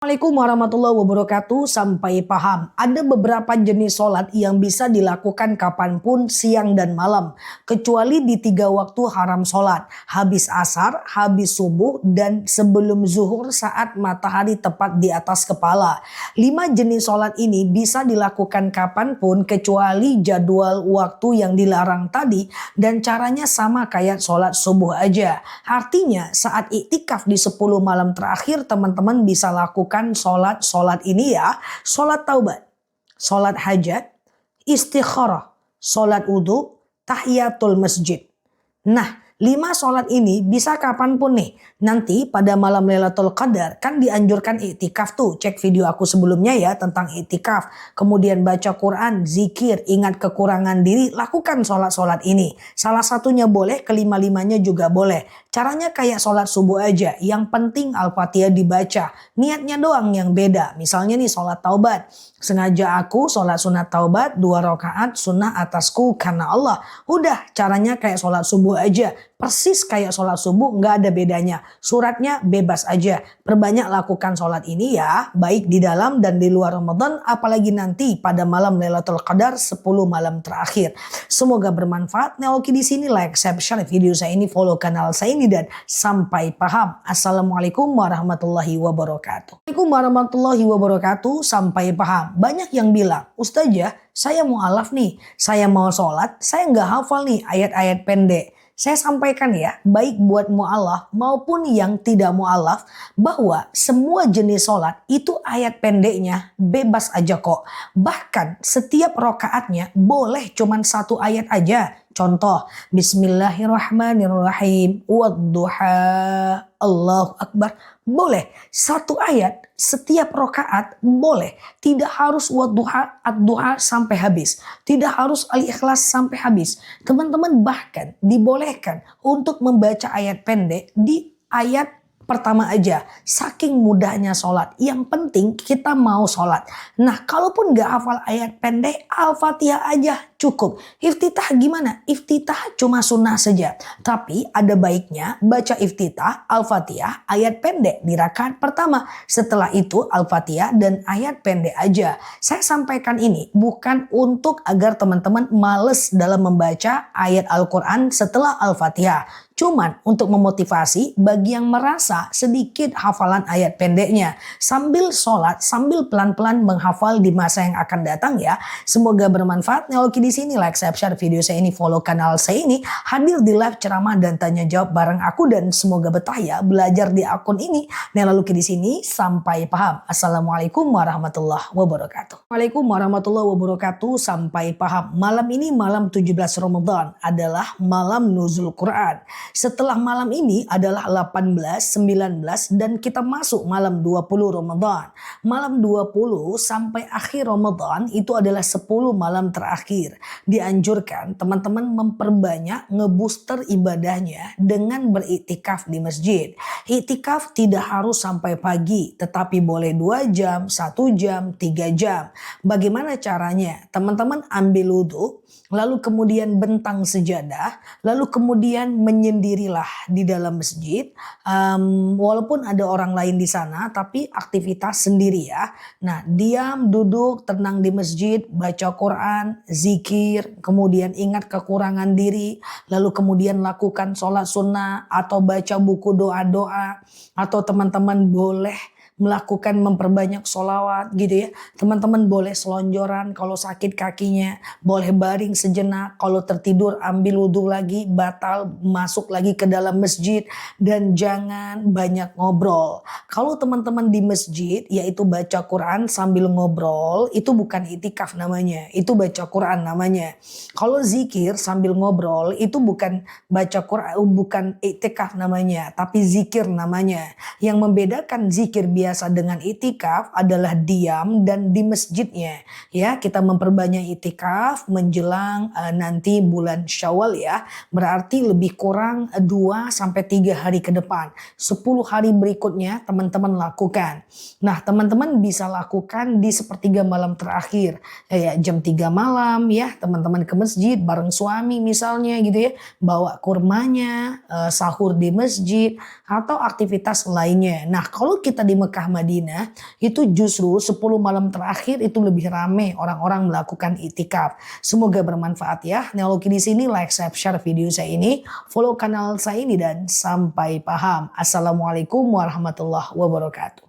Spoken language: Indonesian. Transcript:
Assalamualaikum warahmatullahi wabarakatuh. Sampai paham. Ada beberapa jenis sholat yang bisa dilakukan kapanpun, siang dan malam. Kecuali di 3 waktu haram sholat. Habis asar, habis subuh, dan sebelum zuhur saat matahari tepat di atas kepala. 5 jenis sholat ini bisa dilakukan kapanpun kecuali jadwal waktu yang dilarang tadi. Dan caranya sama kayak sholat subuh aja. Artinya saat iktikaf di 10 malam terakhir teman-teman bisa lakukan sholat ini ya. Sholat taubat, sholat hajat, istikharah, sholat wudhu, tahiyatul masjid. Nah, 5 sholat ini bisa kapanpun nih. Nanti pada malam Lailatul Qadar kan dianjurkan iktikaf tuh. Cek video aku sebelumnya ya tentang iktikaf. Kemudian baca Quran, zikir, ingat kekurangan diri, lakukan sholat-sholat ini. Salah satunya boleh, kelima-limanya juga boleh. Caranya kayak sholat subuh aja. Yang penting Al-Fatihah dibaca. Niatnya doang yang beda. Misalnya nih sholat taubat. Sengaja aku sholat sunat taubat 2 rakaat sunnah atasku karena Allah. Udah caranya kayak sholat subuh aja. Persis kayak sholat subuh, nggak ada bedanya. Suratnya bebas aja. Perbanyak lakukan sholat ini ya, baik di dalam dan di luar Ramadan, apalagi nanti pada malam Lailatul Qadar 10 malam terakhir. Semoga bermanfaat. Nah, oke di sini like, share video saya ini, follow kanal saya ini dan sampai paham. Assalamualaikum warahmatullahi wabarakatuh. Assalamualaikum warahmatullahi wabarakatuh. Sampai paham. Banyak yang bilang, Ustazah, saya mualaf nih, saya mau sholat, saya nggak hafal nih ayat-ayat pendek. Saya sampaikan ya, baik buat mu'alaf maupun yang tidak mu'alaf, bahwa semua jenis sholat itu ayat pendeknya bebas aja kok. Bahkan setiap rokaatnya boleh cuman 1 ayat aja. Contoh, Bismillahirrahmanirrahim, wadduha, Allahu Akbar. Boleh, 1 ayat setiap rokaat boleh. Tidak harus wadduha, ad-duha sampai habis. Tidak harus al-ikhlas sampai habis. Teman-teman bahkan dibolehkan untuk membaca ayat pendek di ayat pertama aja. Saking mudahnya sholat. Yang penting kita mau sholat. Nah, kalaupun gak hafal ayat pendek, Al-Fatihah aja cukup. Iftitah gimana? Iftitah cuma sunnah saja. Tapi ada baiknya baca iftitah, Al-Fatihah, ayat pendek di rakaat pertama. Setelah itu Al-Fatihah dan ayat pendek aja. Saya sampaikan ini bukan untuk agar teman-teman males dalam membaca ayat Al-Quran setelah Al-Fatihah. Cuman untuk memotivasi bagi yang merasa sedikit hafalan ayat pendeknya. Sambil sholat, sambil pelan-pelan menghafal di masa yang akan datang ya. Semoga bermanfaat. Nah, oke di sini like, share video saya ini, follow kanal saya ini. Hadir di live ceramah dan tanya jawab bareng aku dan semoga betah ya belajar di akun ini. Nah, lalu di sini sampai paham. Assalamualaikum warahmatullahi wabarakatuh. Waalaikumsalam warahmatullahi wabarakatuh. Sampai paham. Malam ini malam 17 Ramadan adalah malam nuzul Quran. Setelah malam ini adalah 18, 19 dan kita masuk malam 20 Ramadan. Malam 20 sampai akhir Ramadan itu adalah 10 malam terakhir. Dianjurkan teman-teman memperbanyak ngebooster ibadahnya dengan beriktikaf di masjid. Iktikaf tidak harus sampai pagi, tetapi boleh 2 jam, 1 jam, 3 jam. Bagaimana caranya? Teman-teman ambil wudhu, lalu kemudian bentang sejadah, lalu kemudian menyendirilah di dalam masjid. Walaupun ada orang lain di sana, tapi aktivitas sendiri ya. Nah, diam, duduk, tenang di masjid, baca Quran, zikir, kemudian ingat kekurangan diri, lalu kemudian lakukan sholat sunnah atau baca buku doa-doa, atau teman-teman boleh melakukan memperbanyak sholawat gitu ya. Teman-teman boleh selonjoran kalau sakit kakinya, boleh baring sejenak, kalau tertidur ambil wudhu lagi, batal masuk lagi ke dalam masjid, dan jangan banyak ngobrol. Kalau teman-teman di masjid yaitu baca Quran sambil ngobrol, itu bukan iktikaf namanya, itu baca Quran namanya. Kalau zikir sambil ngobrol itu bukan baca Quran, bukan iktikaf namanya, tapi zikir namanya. Yang membedakan zikir biasa dengan itikaf adalah diam dan di masjidnya ya. Kita memperbanyak itikaf menjelang nanti bulan Syawal ya, berarti lebih kurang 2 sampai 3 hari ke depan. 10 hari berikutnya teman-teman lakukan. Nah, teman-teman bisa lakukan di sepertiga malam terakhir ya, jam 3 malam ya, teman-teman ke masjid bareng suami misalnya gitu ya, bawa kurmanya, sahur di masjid atau aktivitas lainnya. Nah, kalau kita di Mekah Mekah Madinah itu justru 10 malam terakhir itu lebih rame orang-orang melakukan itikaf. Semoga bermanfaat ya. Neologi di sini, like, share video saya ini, follow kanal saya ini, dan sampai paham. Assalamualaikum warahmatullahi wabarakatuh.